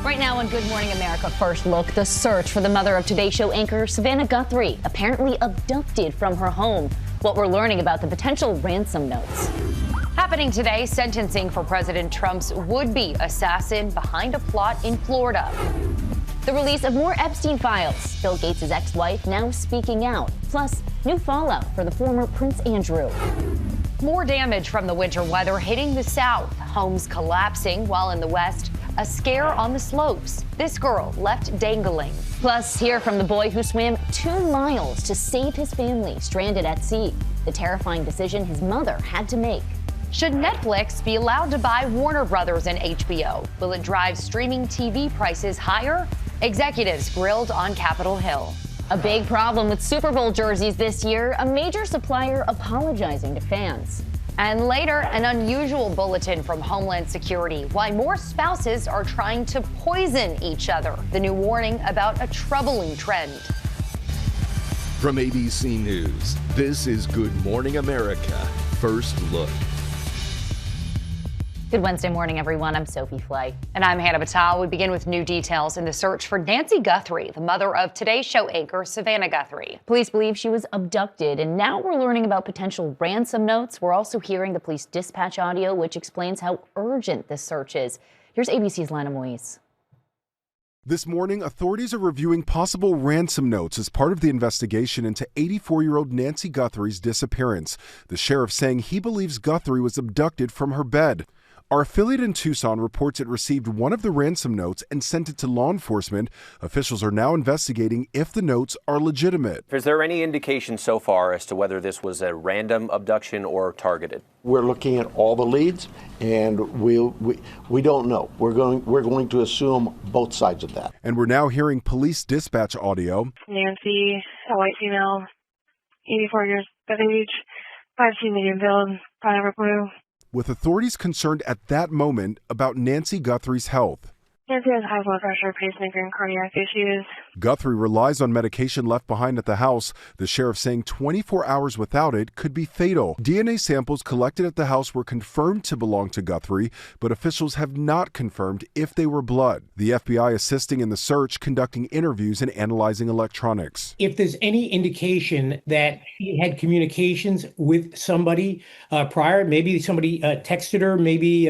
Right now on Good Morning America, first look, the search for the mother of Today Show anchor Savannah Guthrie, apparently abducted from her home. What we're learning about the potential ransom notes. Happening today, sentencing for President Trump's would-be assassin behind a plot in Florida. The release of more Epstein files. Bill Gates' ex-wife now speaking out. Plus, new fallout for the former Prince Andrew. More damage from the winter weather hitting the South. Homes collapsing while in the West, a scare on the slopes. This girl left dangling. Plus, hear from the boy who swam 2 miles to save his family stranded at sea. The terrifying decision his mother had to make. Should Netflix be allowed to buy Warner Brothers and HBO? Will it drive streaming TV prices higher? Executives grilled on Capitol Hill. A big problem with Super Bowl jerseys this year, a major supplier apologizing to fans. And later, an unusual bulletin from Homeland Security, why more spouses are trying to poison each other. The new warning about a troubling trend. From ABC News, this is Good Morning America, First Look. Good Wednesday morning, everyone. I'm Sophie Flay. And I'm Hannah Batal. We begin with new details in the search for Nancy Guthrie, the mother of Today Show anchor Savannah Guthrie. Police believe she was abducted, and now we're learning about potential ransom notes. We're also hearing the police dispatch audio, which explains how urgent this search is. Here's ABC's Lana Moise. This morning, authorities are reviewing possible ransom notes as part of the investigation into 84-year-old Nancy Guthrie's disappearance. The sheriff saying he believes Guthrie was abducted from her bed. Our affiliate in Tucson reports it received one of the ransom notes and sent it to law enforcement. Officials are now investigating if the notes are legitimate. Is there any indication so far as to whether this was a random abduction or targeted? We're looking at all the leads, and we don't know. We're going to assume both sides of that. And we're now hearing police dispatch audio. Nancy, a white female, 84 years of age, 5'2", medium build, powder blue. With authorities concerned at that moment about Nancy Guthrie's health. Nancy has high blood pressure, pacemaker, and cardiac issues. Guthrie relies on medication left behind at the house. The sheriff saying 24 hours without it could be fatal. DNA samples collected at the house were confirmed to belong to Guthrie, but officials have not confirmed if they were blood. The FBI assisting in the search, conducting interviews and analyzing electronics. If there's any indication that she had communications with somebody prior, maybe somebody texted her, maybe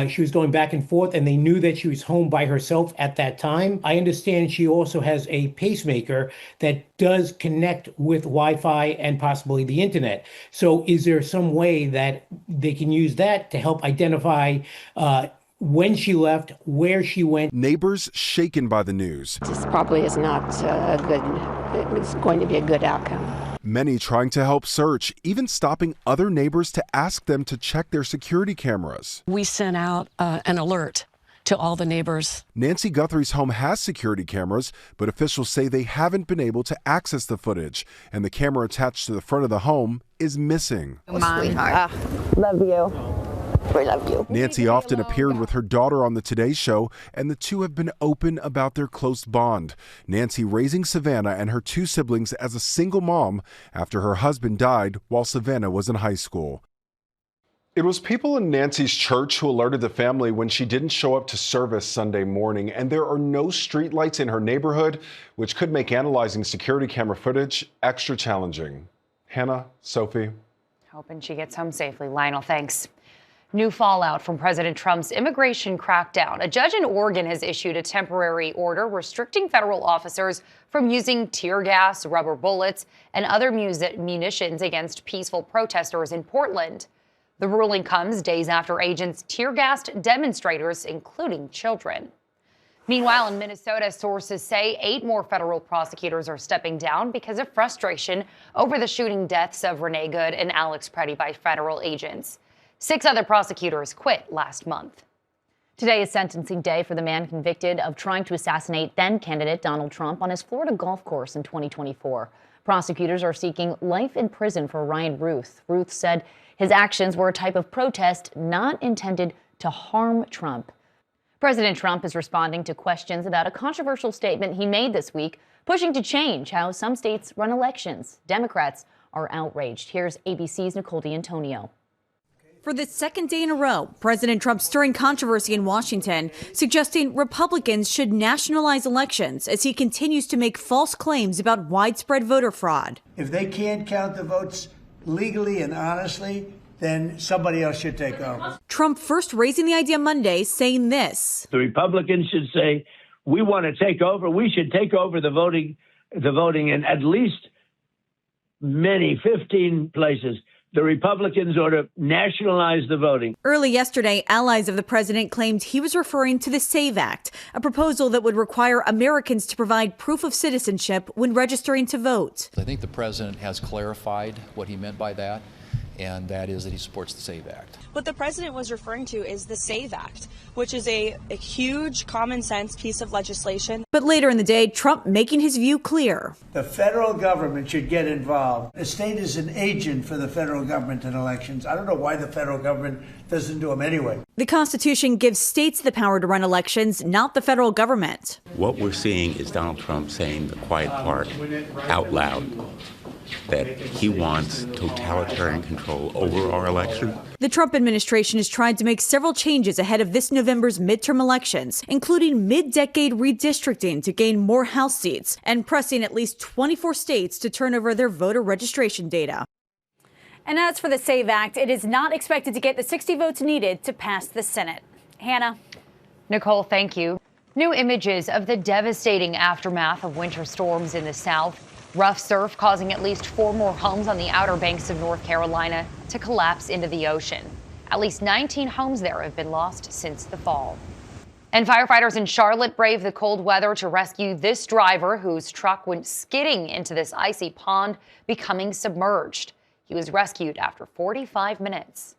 she was going back and forth and they knew that she was home by herself at that time. I understand she also has a pacemaker that does connect with Wi-Fi and possibly the internet. So is there some way that they can use that to help identify when she left, where she went? Neighbors shaken by the news. This probably is not it's going to be a good outcome. Many trying to help search, even stopping other neighbors to ask them to check their security cameras. We sent out an alert to all the neighbors. Nancy Guthrie's home has security cameras, but officials say they haven't been able to access the footage, and the camera attached to the front of the home is missing. Sweetheart. Love you. We love you. Nancy often appeared with her daughter on the Today Show, and the two have been open about their close bond. Nancy raising Savannah and her 2 siblings as a single mom after her husband died while Savannah was in high school. It was people in Nancy's church who alerted the family when she didn't show up to service Sunday morning, and there are no streetlights in her neighborhood, which could make analyzing security camera footage extra challenging. Hannah, Sophie. Hoping she gets home safely. Lionel, thanks. New fallout from President Trump's immigration crackdown. A judge in Oregon has issued a temporary order restricting federal officers from using tear gas, rubber bullets, and other munitions against peaceful protesters in Portland. The ruling comes days after agents tear-gassed demonstrators, including children. Meanwhile, in Minnesota, sources say 8 more federal prosecutors are stepping down because of frustration over the shooting deaths of Renee Good and Alex Preddy by federal agents. 6 other prosecutors quit last month. Today is sentencing day for the man convicted of trying to assassinate then-candidate Donald Trump on his Florida golf course in 2024. Prosecutors are seeking life in prison for Ryan Ruth. Ruth said his actions were a type of protest not intended to harm Trump. President Trump is responding to questions about a controversial statement he made this week, pushing to change how some states run elections. Democrats are outraged. Here's ABC's Nicole D'Antonio. For the second day in a row, President Trump stirring controversy in Washington, suggesting Republicans should nationalize elections as he continues to make false claims about widespread voter fraud. If they can't count the votes legally and honestly, then somebody else should take over. Trump first raising the idea Monday, saying this. The Republicans should say, we want to take over. We should take over the voting in at least 15 places. The Republicans ought to nationalize the voting. Early yesterday, allies of the president claimed he was referring to the SAVE Act, a proposal that would require Americans to provide proof of citizenship when registering to vote. I think the president has clarified what he meant by that, and that is that he supports the SAVE Act. What the president was referring to is the SAVE Act, which is a huge common sense piece of legislation. But later in the day, Trump making his view clear. The federal government should get involved. The state is an agent for the federal government in elections. I don't know why the federal government doesn't do them anyway. The Constitution gives states the power to run elections, not the federal government. What we're seeing is Donald Trump saying the quiet part out loud, that he wants totalitarian control over our election. The Trump administration has tried to make several changes ahead of this November's midterm elections, including mid-decade redistricting to gain more House seats and pressing at least 24 states to turn over their voter registration data. And as for the SAVE Act, it is not expected to get the 60 votes needed to pass the Senate. Hannah. Nicole, thank you. New images of the devastating aftermath of winter storms in the South. Rough surf causing at least 4 more homes on the Outer Banks of North Carolina to collapse into the ocean. At least 19 homes there have been lost since the fall. And firefighters in Charlotte braved the cold weather to rescue this driver whose truck went skidding into this icy pond, becoming submerged. He was rescued after 45 minutes.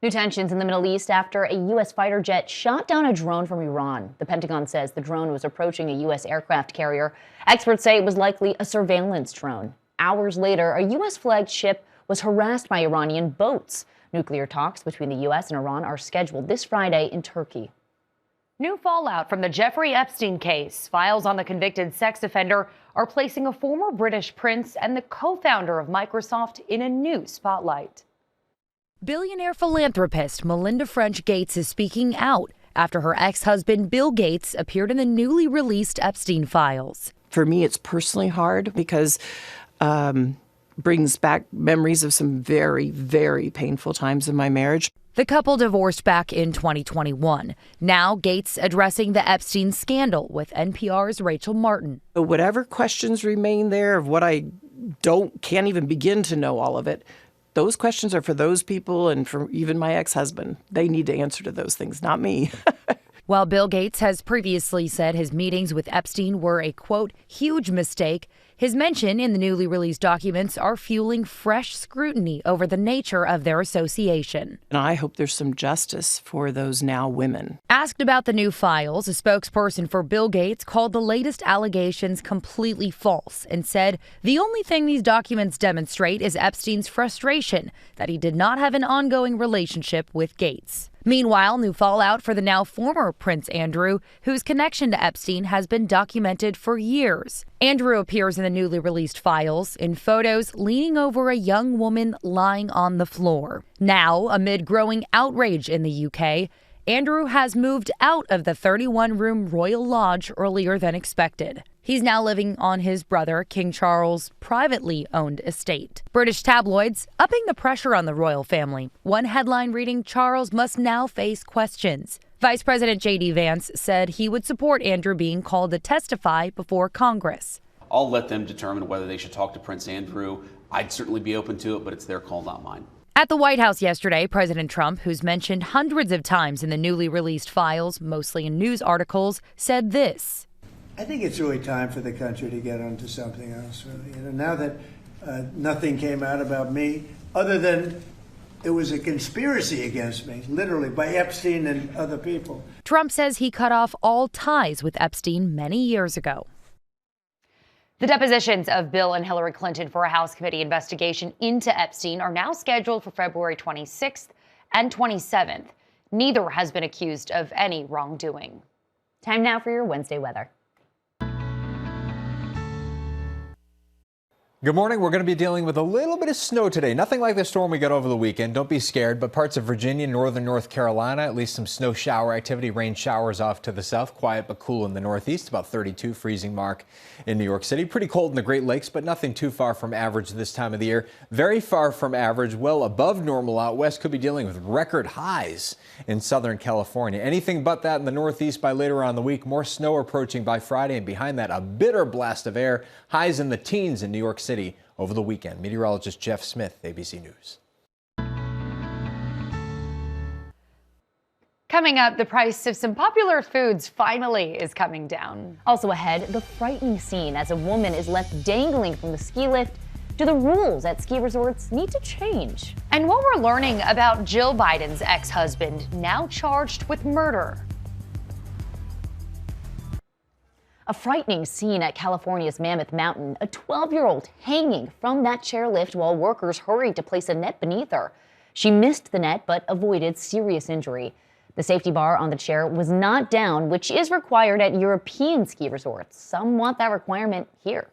New tensions in the Middle East after a U.S. fighter jet shot down a drone from Iran. The Pentagon says the drone was approaching a U.S. aircraft carrier. Experts say it was likely a surveillance drone. Hours later, a U.S.-flagged ship was harassed by Iranian boats. Nuclear talks between the U.S. and Iran are scheduled this Friday in Turkey. New fallout from the Jeffrey Epstein case. Files on the convicted sex offender are placing a former British prince and the co-founder of Microsoft in a new spotlight. Billionaire philanthropist Melinda French Gates is speaking out after her ex-husband Bill Gates appeared in the newly released Epstein files. For me, it's personally hard because brings back memories of some very, very painful times in my marriage. The couple divorced back in 2021. Now Gates addressing the Epstein scandal with NPR's Rachel Martin. Whatever questions remain there of what I can't even begin to know all of it, those questions are for those people and for even my ex-husband. They need to answer to those things, not me. While Bill Gates has previously said his meetings with Epstein were a, quote, huge mistake, his mention in the newly released documents are fueling fresh scrutiny over the nature of their association. And I hope there's some justice for those now women. Asked about the new files, a spokesperson for Bill Gates called the latest allegations completely false and said the only thing these documents demonstrate is Epstein's frustration that he did not have an ongoing relationship with Gates. Meanwhile, new fallout for the now former Prince Andrew, whose connection to Epstein has been documented for years. Andrew appears in the newly released files in photos leaning over a young woman lying on the floor. Now, amid growing outrage in the UK, Andrew has moved out of the 31-room Royal Lodge earlier than expected. He's now living on his brother, King Charles' privately owned estate. British tabloids upping the pressure on the royal family. One headline reading, Charles must now face questions. Vice President J.D. Vance said he would support Andrew being called to testify before Congress. I'll let them determine whether they should talk to Prince Andrew. I'd certainly be open to it, but it's their call, not mine. At the White House yesterday, President Trump, who's mentioned hundreds of times in the newly released files, mostly in news articles, said this. I think it's really time for the country to get onto something else, really. Now that nothing came out about me, other than it was a conspiracy against me, literally, by Epstein and other people. Trump says he cut off all ties with Epstein many years ago. The depositions of Bill and Hillary Clinton for a House committee investigation into Epstein are now scheduled for February 26th and 27th. Neither has been accused of any wrongdoing. Time now for your Wednesday weather. Good morning. We're going to be dealing with a little bit of snow today. Nothing like the storm we got over the weekend. Don't be scared. But parts of Virginia, northern North Carolina, at least some snow shower activity. Rain showers off to the south. Quiet but cool in the northeast. About 32 freezing mark in New York City. Pretty cold in the Great Lakes, but nothing too far from average this time of the year. Very far from average. Well above normal out west. Could be dealing with record highs in Southern California. Anything but that in the northeast by later on in the week. More snow approaching by Friday. And behind that, a bitter blast of air. Highs in the teens in New York City over the weekend. Meteorologist Jeff Smith, ABC News. Coming up, the price of some popular foods finally is coming down. Also ahead, the frightening scene as a woman is left dangling from the ski lift. Do the rules at ski resorts need to change? And what we're learning about Jill Biden's ex-husband, now charged with murder. A frightening scene at California's Mammoth Mountain, a 12-year-old hanging from that chairlift while workers hurried to place a net beneath her. She missed the net but avoided serious injury. The safety bar on the chair was not down, which is required at European ski resorts. Some want that requirement here.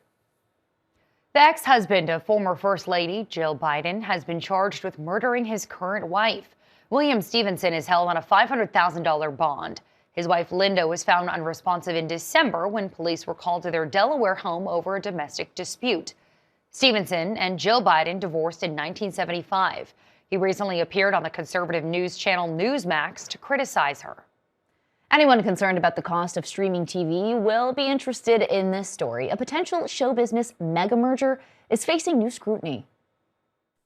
The ex-husband of former First Lady Jill Biden has been charged with murdering his current wife. William Stevenson is held on a $500,000 bond. His wife, Linda, was found unresponsive in December when police were called to their Delaware home over a domestic dispute. Stevenson and Jill Biden divorced in 1975. He recently appeared on the conservative news channel Newsmax to criticize her. Anyone concerned about the cost of streaming TV will be interested in this story. A potential show business mega merger is facing new scrutiny.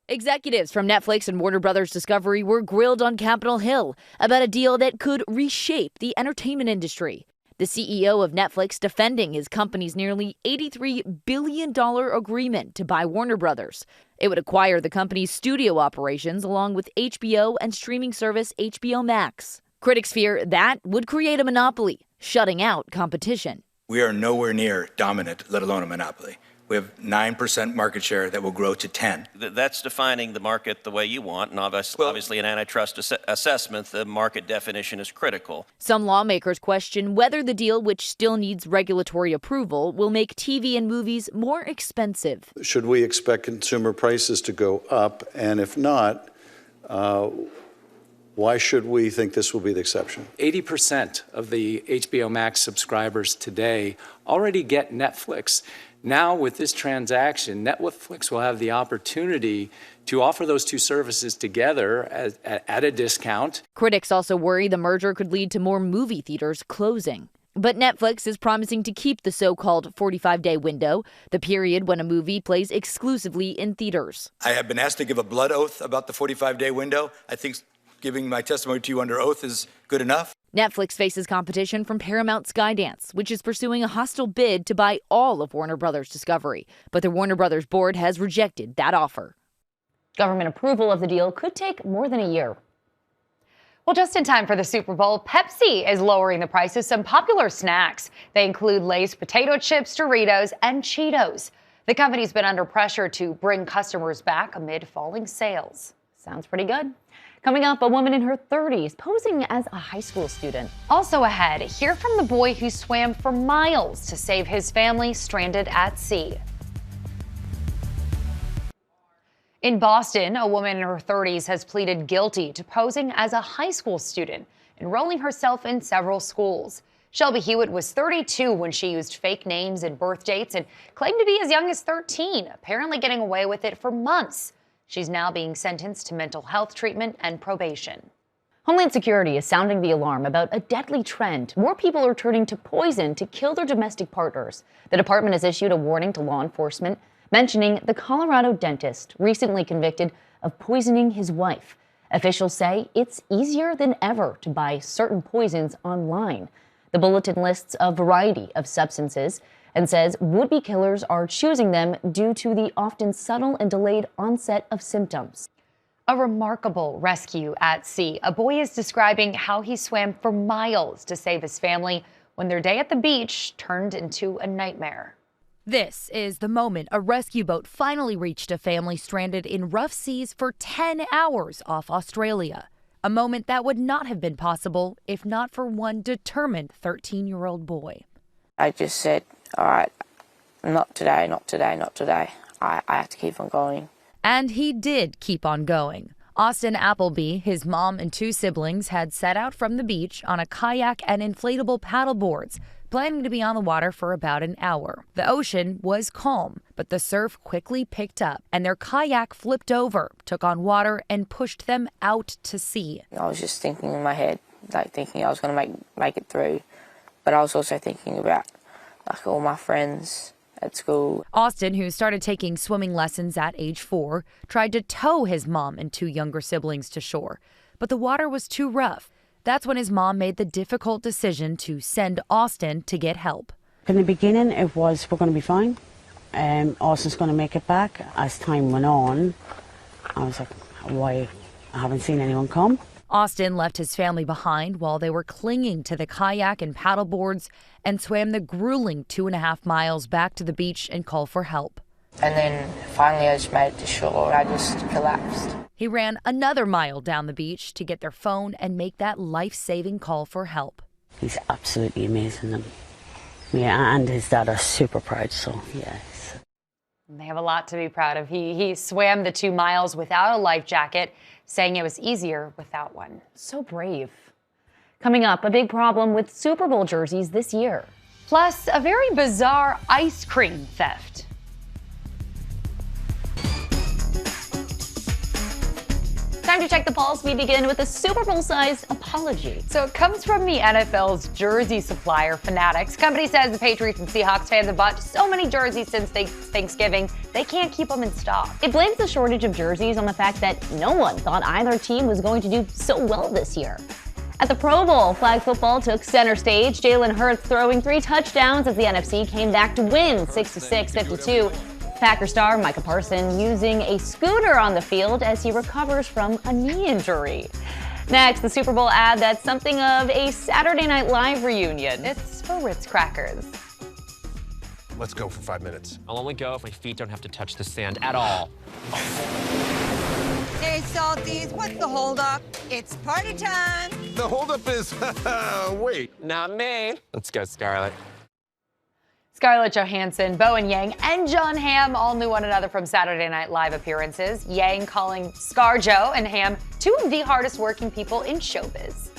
Executives from Netflix and Warner Brothers Discovery were grilled on Capitol Hill about a deal that could reshape the entertainment industry. The CEO of Netflix defending his company's nearly $83 billion agreement to buy Warner Brothers. It would acquire the company's studio operations along with HBO and streaming service HBO Max. Critics fear that would create a monopoly, shutting out competition. We are nowhere near dominant, let alone a monopoly. We have 9% market share that will grow to 10. That's defining the market the way you want, and obviously in antitrust assessment, the market definition is critical. Some lawmakers question whether the deal, which still needs regulatory approval, will make TV and movies more expensive. Should we expect consumer prices to go up? And if not, why should we think this will be the exception? 80% of the HBO Max subscribers today already get Netflix. Now, with this transaction, Netflix will have the opportunity to offer those two services together at a discount. Critics also worry the merger could lead to more movie theaters closing. But Netflix is promising to keep the so-called 45-day window, the period when a movie plays exclusively in theaters. I have been asked to give a blood oath about the 45-day window. I think giving my testimony to you under oath is good enough. Netflix faces competition from Paramount Skydance, which is pursuing a hostile bid to buy all of Warner Brothers Discovery. But the Warner Brothers board has rejected that offer. Government approval of the deal could take more than a year. Well, just in time for the Super Bowl, Pepsi is lowering the price of some popular snacks. They include Lay's potato chips, Doritos, and Cheetos. The company's been under pressure to bring customers back amid falling sales. Sounds pretty good. Coming up, a woman in her 30s posing as a high school student. Also ahead, hear from the boy who swam for miles to save his family stranded at sea. In Boston, a woman in her 30s has pleaded guilty to posing as a high school student, enrolling herself in several schools. Shelby Hewitt was 32 when she used fake names and birth dates and claimed to be as young as 13, apparently getting away with it for months. She's now being sentenced to mental health treatment and probation. Homeland Security is sounding the alarm about a deadly trend. More people are turning to poison to kill their domestic partners. The department has issued a warning to law enforcement, mentioning the Colorado dentist recently convicted of poisoning his wife. Officials say it's easier than ever to buy certain poisons online. The bulletin lists a variety of substances and says would-be killers are choosing them due to the often subtle and delayed onset of symptoms. A remarkable rescue at sea. A boy is describing how he swam for miles to save his family when their day at the beach turned into a nightmare. This is the moment a rescue boat finally reached a family stranded in rough seas for 10 hours off Australia. A moment that would not have been possible if not for one determined 13-year-old boy. I just said, all right, not today, not today, not today. I have to keep on going. And he did keep on going. Austin Appleby, his mom and 2 siblings, had set out from the beach on a kayak and inflatable paddle boards, planning to be on the water for about an hour. The ocean was calm, but the surf quickly picked up, and their kayak flipped over, took on water, and pushed them out to sea. I was just thinking in my head, thinking I was going to make it through, but I was also thinking about all my friends at school. Austin, who started taking swimming lessons at age 4, tried to tow his mom and 2 younger siblings to shore, but the water was too rough. That's when his mom made the difficult decision to send Austin to get help. In the beginning, it was, we're going to be fine. Austin's going to make it back. As time went on, I was like, why? I haven't seen anyone come. Austin left his family behind while they were clinging to the kayak and paddle boards and swam the grueling 2.5 miles back to the beach and called for help. And then finally I just made it to shore. I just collapsed. He ran another mile down the beach to get their phone and make that life-saving call for help. He's absolutely amazing. Yeah, and his dad are super proud, so yes. They have a lot to be proud of. He swam the 2 miles without a life jacket, saying it was easier without one. So brave. Coming up, a big problem with Super Bowl jerseys this year. Plus, a very bizarre ice cream theft. Time to check the pulse. We begin with a Super Bowl-sized apology. So it comes from the NFL's jersey supplier, Fanatics. Company says the Patriots and Seahawks fans have bought so many jerseys since Thanksgiving, they can't keep them in stock. It blames the shortage of jerseys on the fact that no one thought either team was going to do so well this year. At the Pro Bowl, flag football took center stage. Jalen Hurts throwing 3 touchdowns as the NFC came back to win 6-6-52. Packer star Micah Parsons using a scooter on the field as he recovers from a knee injury. Next, the Super Bowl ad that's something of a Saturday Night Live reunion. It's for Ritz crackers. Let's go for 5 minutes. I'll only go if my feet don't have to touch the sand at all. Hey, Salties, what's the holdup? It's party time. The holdup is, wait. Not me. Let's go, Scarlett. Scarlett Johansson, Bowen Yang, and John Hamm all knew one another from Saturday Night Live appearances. Yang calling ScarJo and Hamm 2 of the hardest working people in showbiz.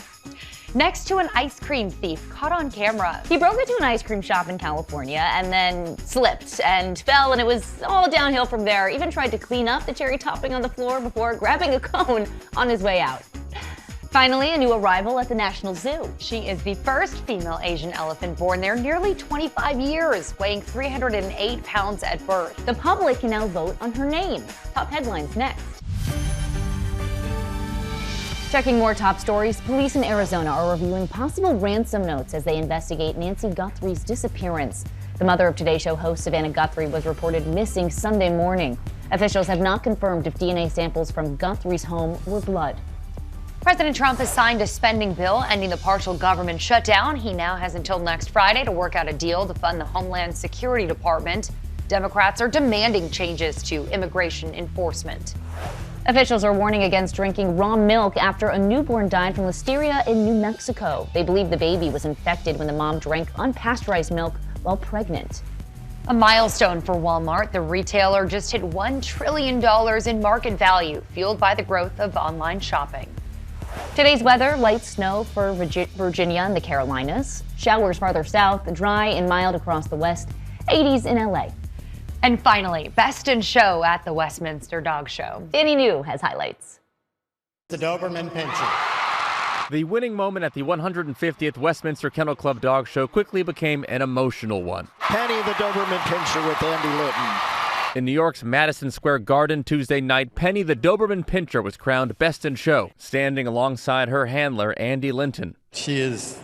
Next to an ice cream thief caught on camera. He broke into an ice cream shop in California and then slipped and fell, and it was all downhill from there. Even tried to clean up the cherry topping on the floor before grabbing a cone on his way out. Finally, a new arrival at the National Zoo. She is the first female Asian elephant born there, nearly 25 years, weighing 308 pounds at birth. The public can now vote on her name. Top headlines next. Checking more top stories, police in Arizona are reviewing possible ransom notes as they investigate Nancy Guthrie's disappearance. The mother of Today Show host Savannah Guthrie was reported missing Sunday morning. Officials have not confirmed if DNA samples from Guthrie's home were blood. President Trump has signed a spending bill ending the partial government shutdown. He now has until next Friday to work out a deal to fund the Homeland Security Department. Democrats are demanding changes to immigration enforcement. Officials are warning against drinking raw milk after a newborn died from listeria in New Mexico. They believe the baby was infected when the mom drank unpasteurized milk while pregnant. A milestone for Walmart. The retailer just hit $1 trillion in market value, fueled by the growth of online shopping. Today's weather, light snow for Virginia and the Carolinas. Showers farther south, dry and mild across the west. 80s in LA. And finally, Best in Show at the Westminster Dog Show. Danny New has highlights. The Doberman Pinscher. The winning moment at the 150th Westminster Kennel Club Dog Show quickly became an emotional one. Penny the Doberman Pinscher with Andy Litton. In New York's Madison Square Garden Tuesday night, Penny the Doberman Pinscher was crowned Best in Show, standing alongside her handler, Andy Linton. She is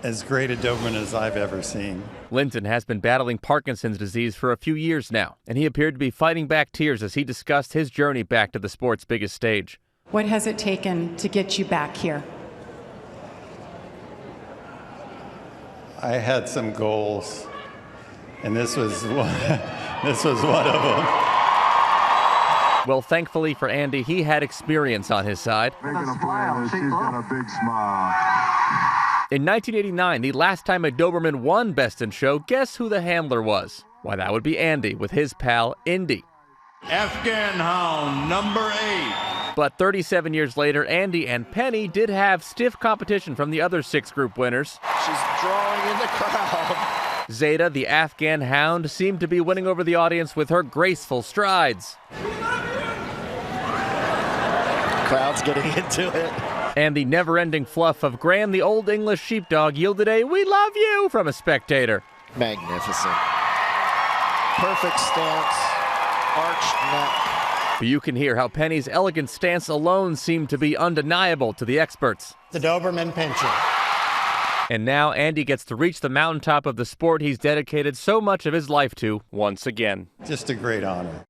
as great a Doberman as I've ever seen. Linton has been battling Parkinson's disease for a few years now, and he appeared to be fighting back tears as he discussed his journey back to the sport's biggest stage. What has it taken to get you back here? I had some goals, and this was one of them. Well, thankfully for Andy, he had experience on his side. Making a smile, she's got a big smile. In 1989, the last time a Doberman won Best in Show, guess who the handler was? Why, that would be Andy with his pal Indy. Afghan Hound, number 8. But 37 years later, Andy and Penny did have stiff competition from the other 6 group winners. She's drawing in the crowd. Zeta, the Afghan Hound, seemed to be winning over the audience with her graceful strides. Crowd's getting into it. And the never-ending fluff of Gran, the Old English sheepdog, yielded a "We love you" from a spectator. Magnificent. Perfect stance, arched neck. But you can hear how Penny's elegant stance alone seemed to be undeniable to the experts. The Doberman Pinscher. And now Andy gets to reach the mountaintop of the sport he's dedicated so much of his life to once again. Just a great honor.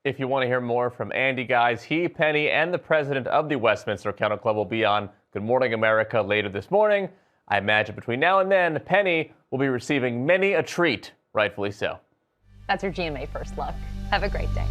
If you want to hear more from Andy, guys, he, Penny, and the president of the Westminster Kennel Club will be on Good Morning America later this morning. I imagine between now and then, Penny will be receiving many a treat, rightfully so. That's your GMA First Look. Have a great day.